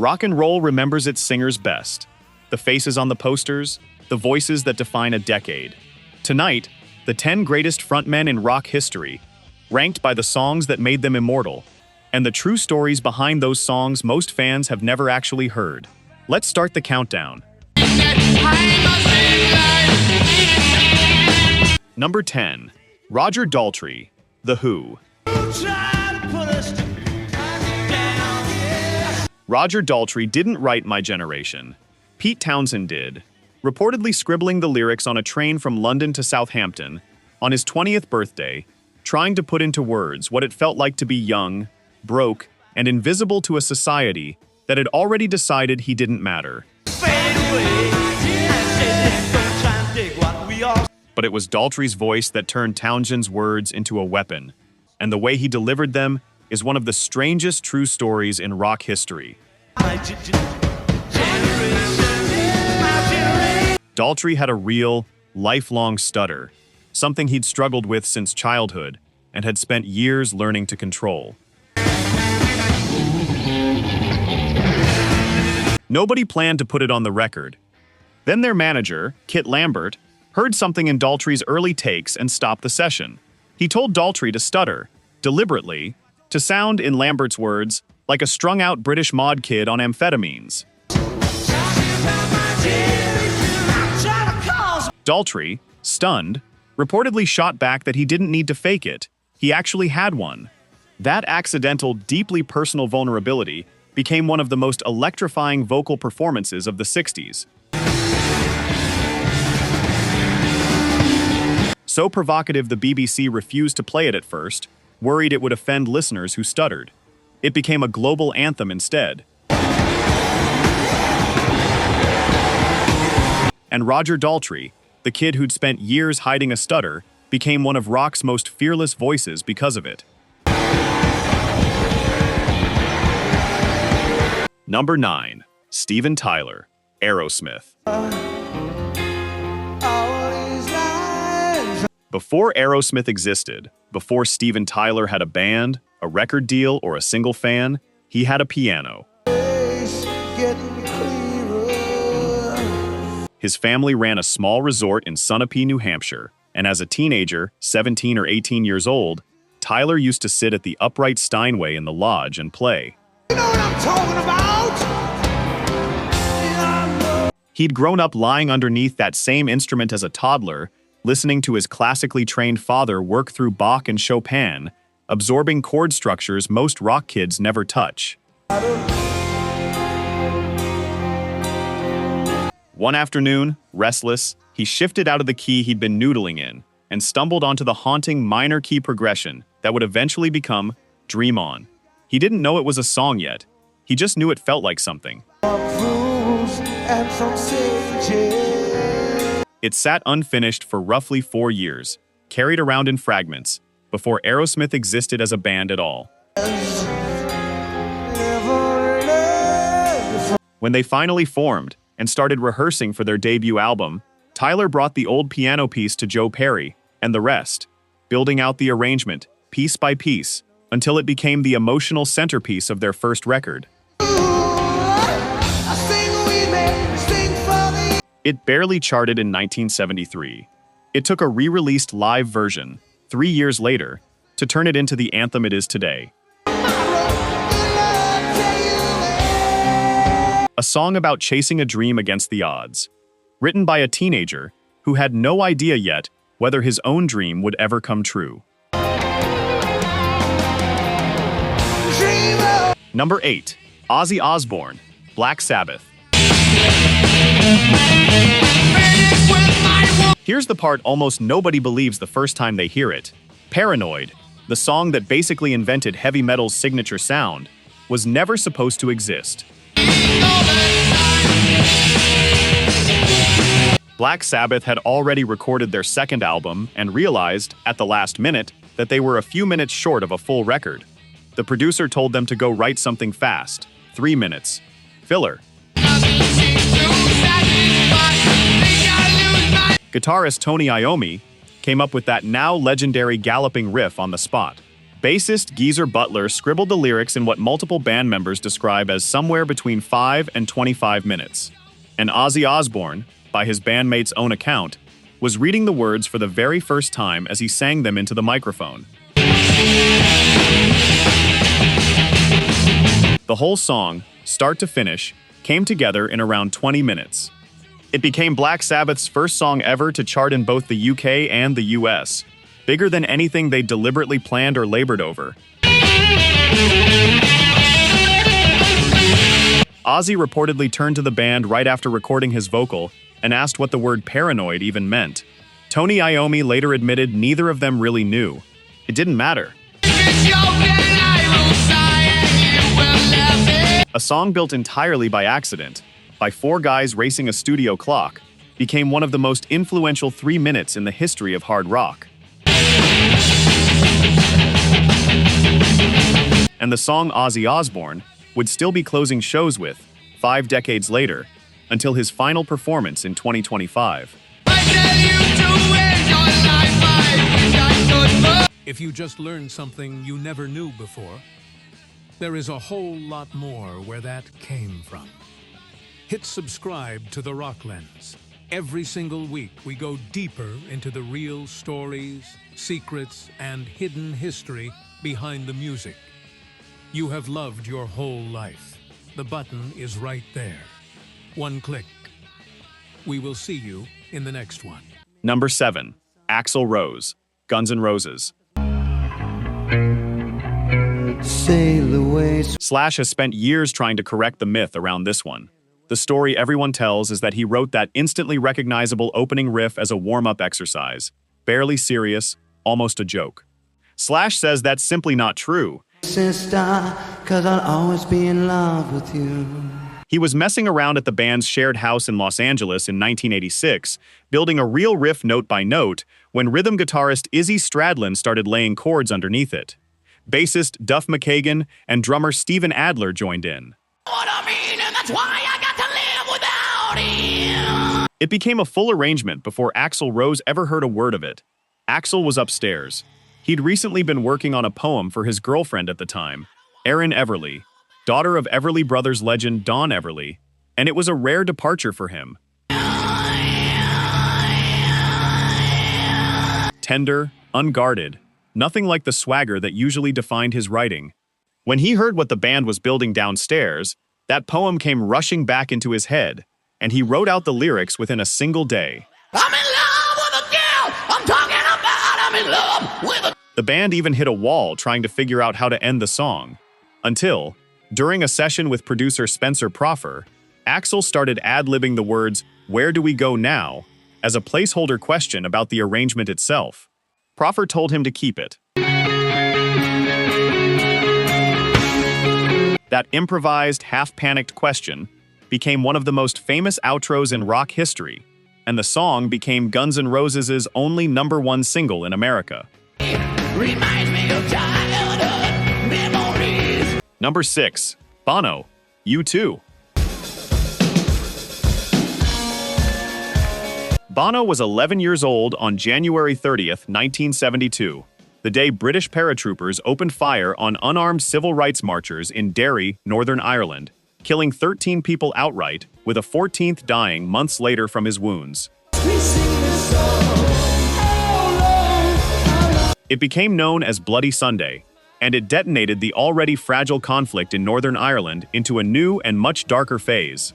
Rock and roll remembers its singers best. The faces on the posters, the voices that define a decade. Tonight, the 10 greatest frontmen in rock history, ranked by the songs that made them immortal, and the true stories behind those songs most fans have never actually heard. Let's start the countdown. Number 10. Roger Daltrey, The Who. Roger Daltrey didn't write My Generation. Pete Townshend did, reportedly scribbling the lyrics on a train from London to Southampton on his 20th birthday, trying to put into words what it felt like to be young, broke, and invisible to a society that had already decided he didn't matter. But it was Daltrey's voice that turned Townshend's words into a weapon, and the way he delivered them is one of the strangest true stories in rock history. Daltrey had a real, lifelong stutter, something he'd struggled with since childhood and had spent years learning to control. Nobody planned to put it on the record. Then their manager, Kit Lambert, heard something in Daltrey's early takes and stopped the session. He told Daltrey to stutter, deliberately, to sound, in Lambert's words, like a strung-out British mod kid on amphetamines. Daltrey, stunned, reportedly shot back that he didn't need to fake it. He actually had one. That accidental, deeply personal vulnerability became one of the most electrifying vocal performances of the 60s. So provocative the BBC refused to play it at first, worried it would offend listeners who stuttered. It became a global anthem instead. And Roger Daltrey, the kid who'd spent years hiding a stutter, became one of rock's most fearless voices because of it. Number 9. Steven Tyler, Aerosmith. Before Aerosmith existed, before Steven Tyler had a band, a record deal, or a single fan, he had a piano. His family ran a small resort in Sunapee, New Hampshire, and as a teenager, 17 or 18 years old, Tyler used to sit at the upright Steinway in the lodge and play. You know what I'm talking about? He'd grown up lying underneath that same instrument as a toddler, listening to his classically trained father work through Bach and Chopin, absorbing chord structures most rock kids never touch. One afternoon, restless, he shifted out of the key he'd been noodling in and stumbled onto the haunting minor key progression that would eventually become Dream On. He didn't know it was a song yet. He just knew it felt like something. It sat unfinished for roughly 4 years, carried around in fragments, before Aerosmith existed as a band at all. When they finally formed and started rehearsing for their debut album, Tyler brought the old piano piece to Joe Perry and the rest, building out the arrangement, piece by piece, until it became the emotional centerpiece of their first record. It barely charted in 1973. It took a re-released live version, 3 years later, to turn it into the anthem it is today. A song about chasing a dream against the odds, written by a teenager who had no idea yet whether his own dream would ever come true. Number 8. Ozzy Osbourne, Black Sabbath. Here's the part almost nobody believes the first time they hear it. Paranoid, the song that basically invented heavy metal's signature sound, was never supposed to exist. Black Sabbath had already recorded their second album and realized, at the last minute, that they were a few minutes short of a full record. The producer told them to go write something fast, 3 minutes. Filler. Guitarist Tony Iommi came up with that now legendary galloping riff on the spot. Bassist Geezer Butler scribbled the lyrics in what multiple band members describe as somewhere between 5 and 25 minutes. And Ozzy Osbourne, by his bandmates' own account, was reading the words for the very first time as he sang them into the microphone. The whole song, start to finish, came together in around 20 minutes. It became Black Sabbath's first song ever to chart in both the UK and the US, bigger than anything they deliberately planned or labored over. Ozzy reportedly turned to the band right after recording his vocal and asked what the word paranoid even meant. Tony Iommi later admitted neither of them really knew. It didn't matter. A song built entirely by accident, by 4 guys racing a studio clock, became one of the most influential 3 minutes in the history of hard rock. And the song Ozzy Osbourne would still be closing shows with, 5 decades later, until his final performance in 2025. If you just learned something you never knew before, there is a whole lot more where that came from. Hit subscribe to The Rock Lens. Every single week, we go deeper into the real stories, secrets, and hidden history behind the music you have loved your whole life. The button is right there. One click. We will see you in the next one. Number 7. Axl Rose, Guns N' Roses. Sail away. Slash has spent years trying to correct the myth around this one. The story everyone tells is that he wrote that instantly recognizable opening riff as a warm-up exercise. Barely serious, almost a joke. Slash says that's simply not true. Sister, 'cause I'll always be in love with you. He was messing around at the band's shared house in Los Angeles in 1986, building a real riff note by note, when rhythm guitarist Izzy Stradlin started laying chords underneath it. Bassist Duff McKagan and drummer Steven Adler joined in. What I mean, and that's why I got to live without him. It became a full arrangement before Axl Rose ever heard a word of it. Axl was upstairs. He'd recently been working on a poem for his girlfriend at the time, Erin Everly, daughter of Everly Brothers legend Don Everly, and it was a rare departure for him. Tender, unguarded, nothing like the swagger that usually defined his writing. When he heard what the band was building downstairs, that poem came rushing back into his head, and he wrote out the lyrics within a single day. I'm in love with a girl. I'm talking about I'm in love with a... The band even hit a wall trying to figure out how to end the song. Until, during a session with producer Spencer Proffer, Axl started ad-libbing the words, "Where do we go now?" as a placeholder question about the arrangement itself. Proffer told him to keep it. That improvised, half-panicked question became one of the most famous outros in rock history, and the song became Guns N' Roses' only #1 single in America. Reminds me of childhood memories. Number 6. Bono, U2. Bono was 11 years old on January 30th, 1972, the day British paratroopers opened fire on unarmed civil rights marchers in Derry, Northern Ireland, killing 13 people outright, with a 14th dying months later from his wounds. It became known as Bloody Sunday, and it detonated the already fragile conflict in Northern Ireland into a new and much darker phase.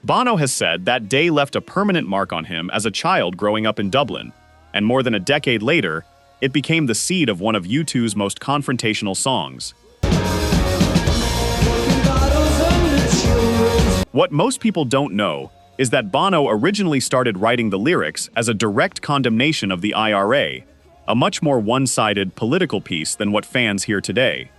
Bono has said that day left a permanent mark on him as a child growing up in Dublin, and more than a decade later, it became the seed of one of U2's most confrontational songs. What most people don't know is that Bono originally started writing the lyrics as a direct condemnation of the IRA, a much more one-sided political piece than what fans hear today.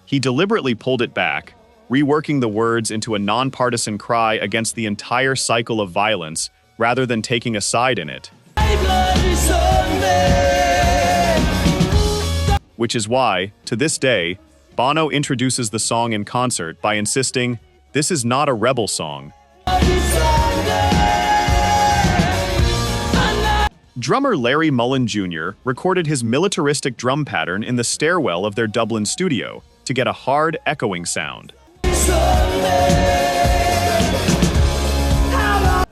He deliberately pulled it back, reworking the words into a nonpartisan cry against the entire cycle of violence rather than taking a side in it. Which is why, to this day, Bono introduces the song in concert by insisting, "This is not a rebel song." Drummer Larry Mullen Jr. recorded his militaristic drum pattern in the stairwell of their Dublin studio to get a hard, echoing sound.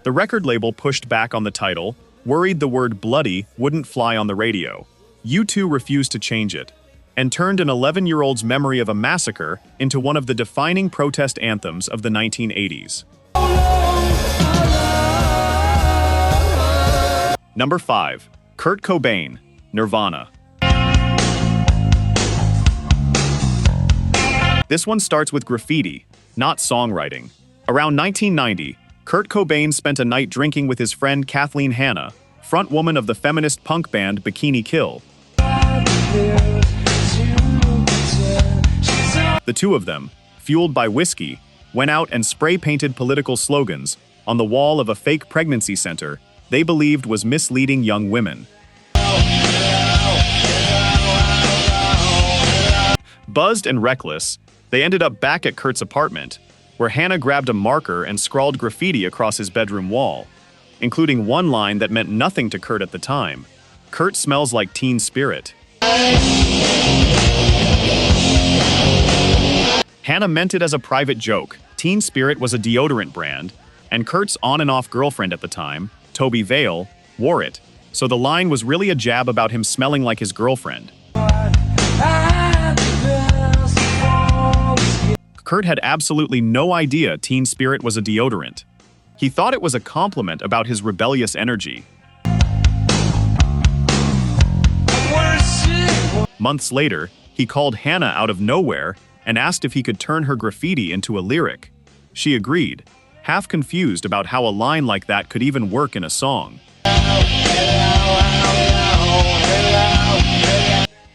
The record label pushed back on the title, worried the word bloody wouldn't fly on the radio. U2 refused to change it, and turned an 11-year-old's memory of a massacre into one of the defining protest anthems of the 1980s. Number 5. Kurt Cobain, Nirvana. This one starts with graffiti, not songwriting. Around 1990, Kurt Cobain spent a night drinking with his friend Kathleen Hanna, frontwoman of the feminist punk band Bikini Kill. The two of them, fueled by whiskey, went out and spray-painted political slogans on the wall of a fake pregnancy center they believed was misleading young women. Buzzed and reckless, they ended up back at Kurt's apartment, where Hannah grabbed a marker and scrawled graffiti across his bedroom wall, including one line that meant nothing to Kurt at the time: "Kurt smells like Teen Spirit." Hannah meant it as a private joke. Teen Spirit was a deodorant brand, and Kurt's on and off girlfriend at the time, Toby Vale, wore it, so the line was really a jab about him smelling like his girlfriend. Kurt had absolutely no idea Teen Spirit was a deodorant. He thought it was a compliment about his rebellious energy. Months later, he called Hannah out of nowhere and asked if he could turn her graffiti into a lyric. She agreed, half confused about how a line like that could even work in a song.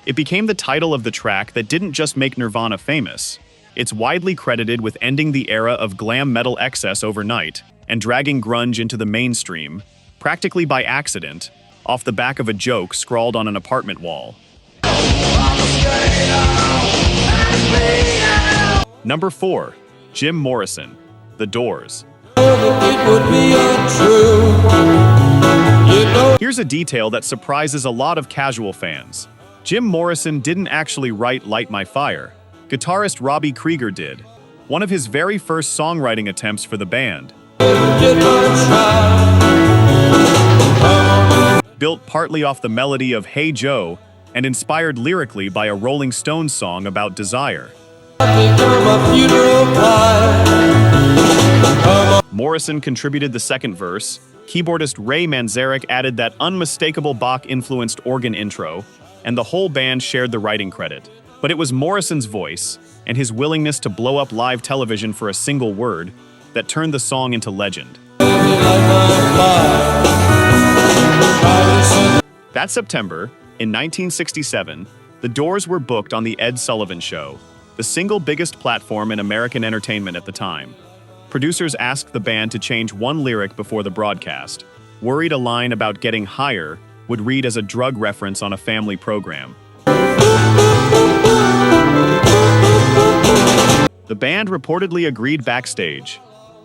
It became the title of the track that didn't just make Nirvana famous. It's widely credited with ending the era of glam metal excess overnight and dragging grunge into the mainstream, practically by accident, off the back of a joke scrawled on an apartment wall. Number 4. Jim Morrison, The Doors. Here's a detail that surprises a lot of casual fans. Jim Morrison didn't actually write Light My Fire. Guitarist Robbie Krieger did, one of his very first songwriting attempts for the band. Built partly off the melody of Hey Joe and inspired lyrically by a Rolling Stones song about desire. Morrison contributed the second verse. Keyboardist Ray Manzarek added that unmistakable Bach-influenced organ intro, and the whole band shared the writing credit. But it was Morrison's voice and his willingness to blow up live television for a single word that turned the song into legend. That September, in 1967, the Doors were booked on The Ed Sullivan Show, the single biggest platform in American entertainment at the time. Producers asked the band to change one lyric before the broadcast, worried a line about getting higher would read as a drug reference on a family program. The band reportedly agreed backstage.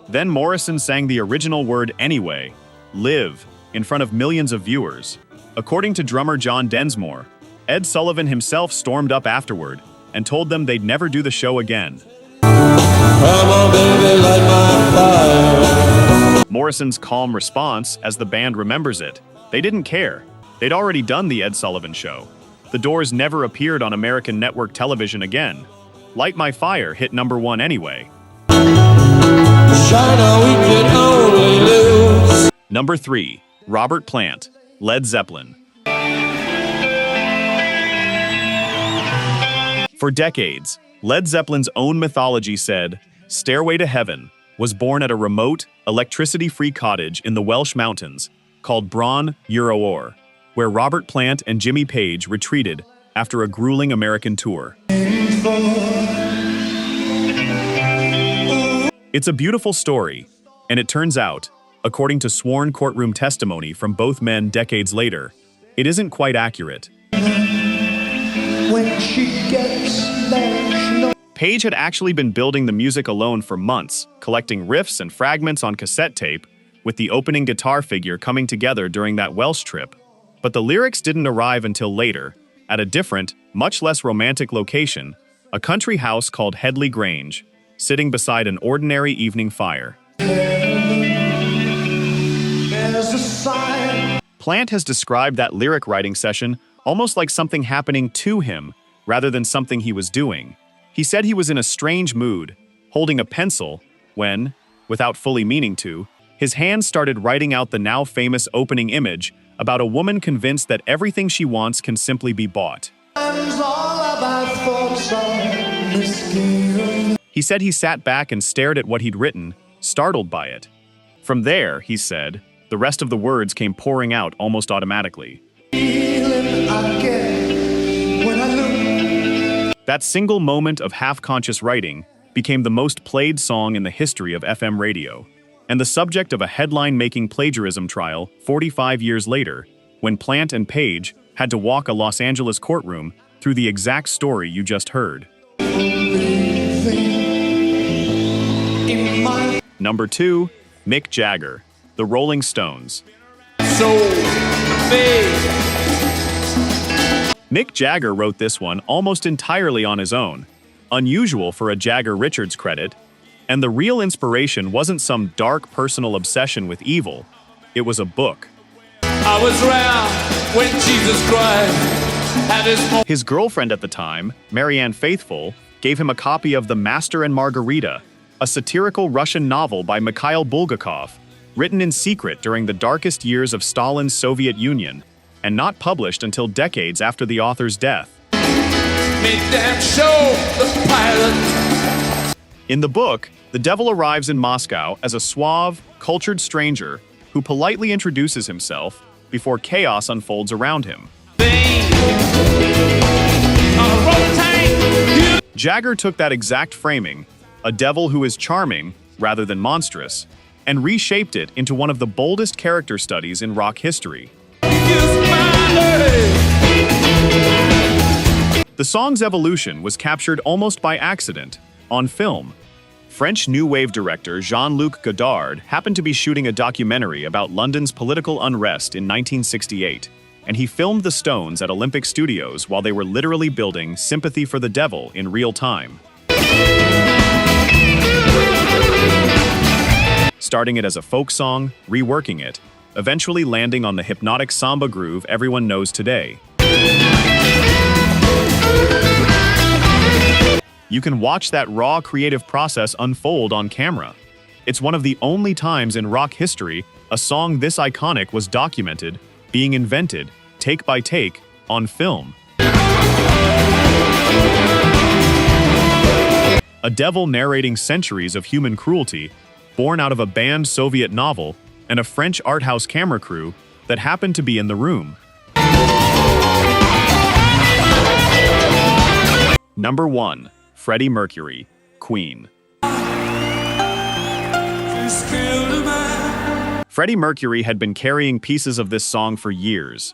Then Morrison sang the original word anyway, live, in front of millions of viewers. According to drummer John Densmore, Ed Sullivan himself stormed up afterward and told them they'd never do the show again. Come on, baby, light my fire. Morrison's calm response, as the band remembers it, they didn't care. They'd already done the Ed Sullivan Show. The Doors never appeared on American network television again. Light My Fire hit number 1 anyway. China, we can only lose. Number 3. Robert Plant, Led Zeppelin. For decades, Led Zeppelin's own mythology said, Stairway to Heaven was born at a remote, electricity-free cottage in the Welsh mountains called Bron Yw'r, where Robert Plant and Jimmy Page retreated after a grueling American tour. It's a beautiful story, and it turns out, according to sworn courtroom testimony from both men decades later, it isn't quite accurate. When she gets there, Page had actually been building the music alone for months, collecting riffs and fragments on cassette tape, with the opening guitar figure coming together during that Welsh trip. But the lyrics didn't arrive until later, at a different, much less romantic location, a country house called Headley Grange, sitting beside an ordinary evening fire. Plant has described that lyric writing session almost like something happening to him, rather than something he was doing. He said he was in a strange mood, holding a pencil, when, without fully meaning to, his hand started writing out the now famous opening image about a woman convinced that everything she wants can simply be bought. He said he sat back and stared at what he'd written, startled by it. From there, he said, the rest of the words came pouring out almost automatically. That single moment of half-conscious writing became the most played song in the history of FM radio, and the subject of a headline-making plagiarism trial 45 years later, when Plant and Page had to walk a Los Angeles courtroom through the exact story you just heard. Number 2, Mick Jagger, The Rolling Stones. Mick Jagger wrote this one almost entirely on his own, unusual for a Jagger-Richards credit, and the real inspiration wasn't some dark personal obsession with evil, it was a book. I was around when Jesus Christ had his girlfriend at the time, Marianne Faithfull, gave him a copy of The Master and Margarita, a satirical Russian novel by Mikhail Bulgakov, written in secret during the darkest years of Stalin's Soviet Union, and not published until decades after the author's death. Make them show the pilot. In the book, the devil arrives in Moscow as a suave, cultured stranger who politely introduces himself before chaos unfolds around him. Jagger took that exact framing, a devil who is charming rather than monstrous, and reshaped it into one of the boldest character studies in rock history. The song's evolution was captured almost by accident, on film. French New Wave director Jean-Luc Godard happened to be shooting a documentary about London's political unrest in 1968, and he filmed the Stones at Olympic Studios while they were literally building Sympathy for the Devil in real time. Starting it as a folk song, reworking it, eventually landing on the hypnotic samba groove everyone knows today. You can watch that raw creative process unfold on camera. It's one of the only times in rock history a song this iconic was documented, being invented, take by take, on film. A devil narrating centuries of human cruelty, born out of a banned Soviet novel and a French art house camera crew that happened to be in the room. Number 1. Freddie Mercury, Queen. Freddie Mercury had been carrying pieces of this song for years.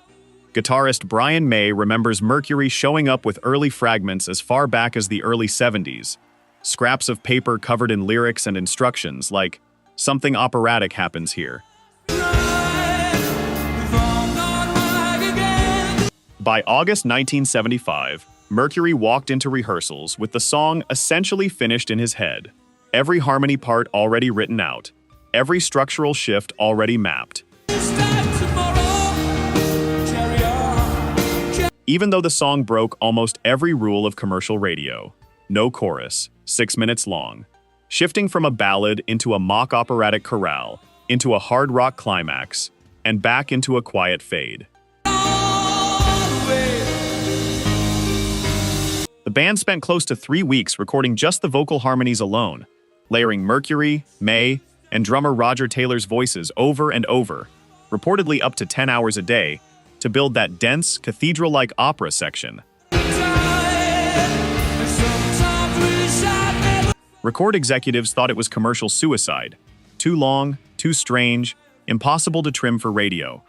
Guitarist Brian May remembers Mercury showing up with early fragments as far back as the early 70s. Scraps of paper covered in lyrics and instructions like, "Something operatic happens here." By August 1975, Mercury walked into rehearsals with the song essentially finished in his head. Every harmony part already written out, every structural shift already mapped. Even though the song broke almost every rule of commercial radio. No chorus, 6 minutes long. Shifting from a ballad into a mock operatic chorale, into a hard rock climax, and back into a quiet fade. The band spent close to 3 weeks recording just the vocal harmonies alone, layering Mercury, May, and drummer Roger Taylor's voices over and over, reportedly up to 10 hours a day, to build that dense, cathedral-like opera section. Record executives thought it was commercial suicide. Too long, too strange, impossible to trim for radio.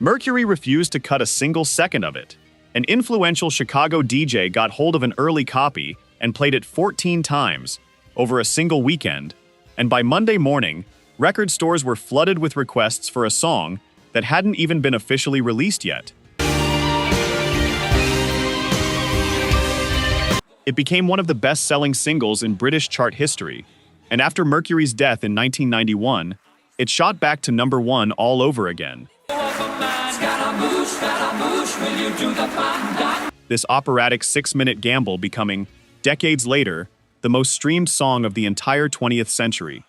Mercury refused to cut a single second of it. An influential Chicago DJ got hold of an early copy and played it 14 times over a single weekend, and by Monday morning, Record stores were flooded with requests for a song that hadn't even been officially released yet. It became one of the best-selling singles in British chart history, and after Mercury's death in 1991, it shot back to #1 all over again. This operatic 6-minute gamble becoming, decades later, the most streamed song of the entire 20th century.